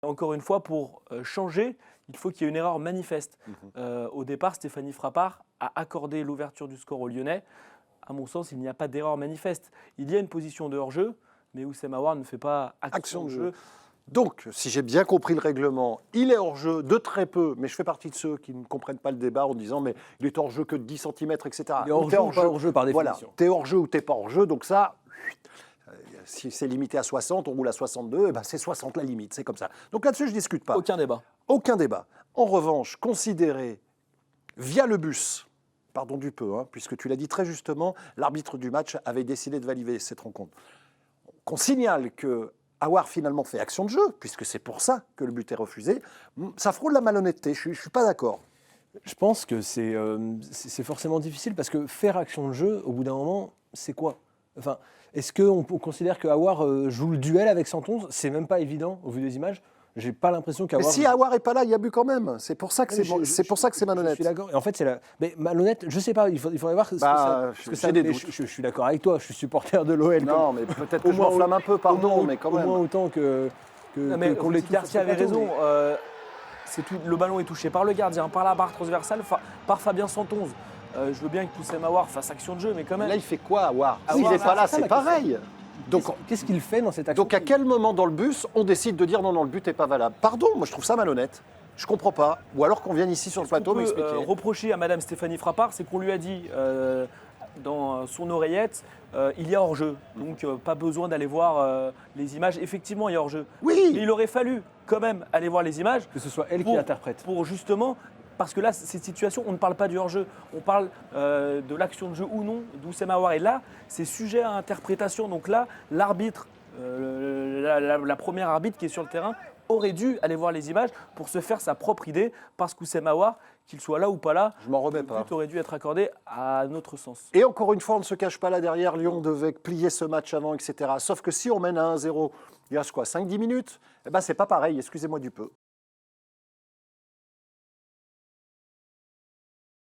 Encore une fois, pour changer, il faut qu'il y ait une erreur manifeste. Au départ, Stéphanie Frappart a accordé l'ouverture du score aux Lyonnais. À mon sens, il n'y a pas d'erreur manifeste. Il y a une position de hors-jeu, mais Oussem Aouar ne fait pas action de jeu. Donc, si j'ai bien compris le règlement, il est hors-jeu de très peu, mais je fais partie de ceux qui ne comprennent pas le débat en disant mais il est hors-jeu que de 10 cm, etc. Il est hors-jeu ou pas hors-jeu par définition. Voilà, tu es hors-jeu ou tu n'es pas hors-jeu, donc ça, si c'est limité à 60, on roule à 62, et ben c'est 60 la limite, c'est comme ça. Donc là-dessus, je ne discute pas. Aucun débat. Aucun débat. En revanche, considérer via le bus, pardon du peu, puisque tu l'as dit très justement, l'arbitre du match avait décidé de valider cette rencontre. Qu'on signale que Aouar finalement fait action de jeu, puisque c'est pour ça que le but est refusé, ça frôle la malhonnêteté, je ne suis pas d'accord. Je pense que c'est forcément difficile parce que faire action de jeu, au bout d'un moment, c'est quoi? Enfin, est-ce qu'on considère que Aouar joue le duel avec Santon? C'est même pas évident au vu des images. J'ai pas l'impression Mais qu'Aouar. si Aouar n'est pas là, il y a but quand même. C'est pour ça que c'est malhonnête. Je suis d'accord. Et en fait, c'est la. Mais malhonnête, je sais pas. Il faudrait voir. Je suis d'accord avec toi. Je suis supporter de l'OL. Non, mais peut-être que je m'enflamme un peu, pardon, mais quand même. Au moins autant que. Qu'on les Garcia avait raison. Le ballon est touché par le gardien, par la barre transversale, par Fabien Santonze. Je veux bien que Oussem Aouar fasse action de jeu, mais quand même. Là, il fait quoi, Aouar? S'il Aouar, n'est pas là, c'est ça, c'est ma pareil. Donc, qu'est-ce qu'il fait dans cette action? Donc à quel moment dans le bus on décide de dire non, le but n'est pas valable? Pardon, moi je trouve ça malhonnête. Je comprends pas. Ou alors qu'on vienne ici sur le plateau m'expliquer. Reprocher à Madame Stéphanie Frappart, c'est qu'on lui a dit dans son oreillette, il y a hors-jeu. Donc pas besoin d'aller voir les images. Effectivement, il y a hors-jeu. Oui. Mais il aurait fallu quand même aller voir les images. Que ce soit elle qui interprète. Pour justement. Parce que là, cette situation, on ne parle pas du hors-jeu, on parle de l'action de jeu ou non d'Oussem Aouar. Et là, c'est sujet à interprétation. Donc là, l'arbitre, la première arbitre qui est sur le terrain, aurait dû aller voir les images pour se faire sa propre idée. Parce qu'Oussem Aouar, qu'il soit là ou pas là, je m'en remets pas. Le but aurait dû être accordé à notre sens. Et encore une fois, on ne se cache pas là derrière. Lyon devait plier ce match avant, etc. Sauf que si on mène à 1-0, il reste quoi, 5-10 minutes? Eh ben, c'est pas pareil, excusez-moi du peu.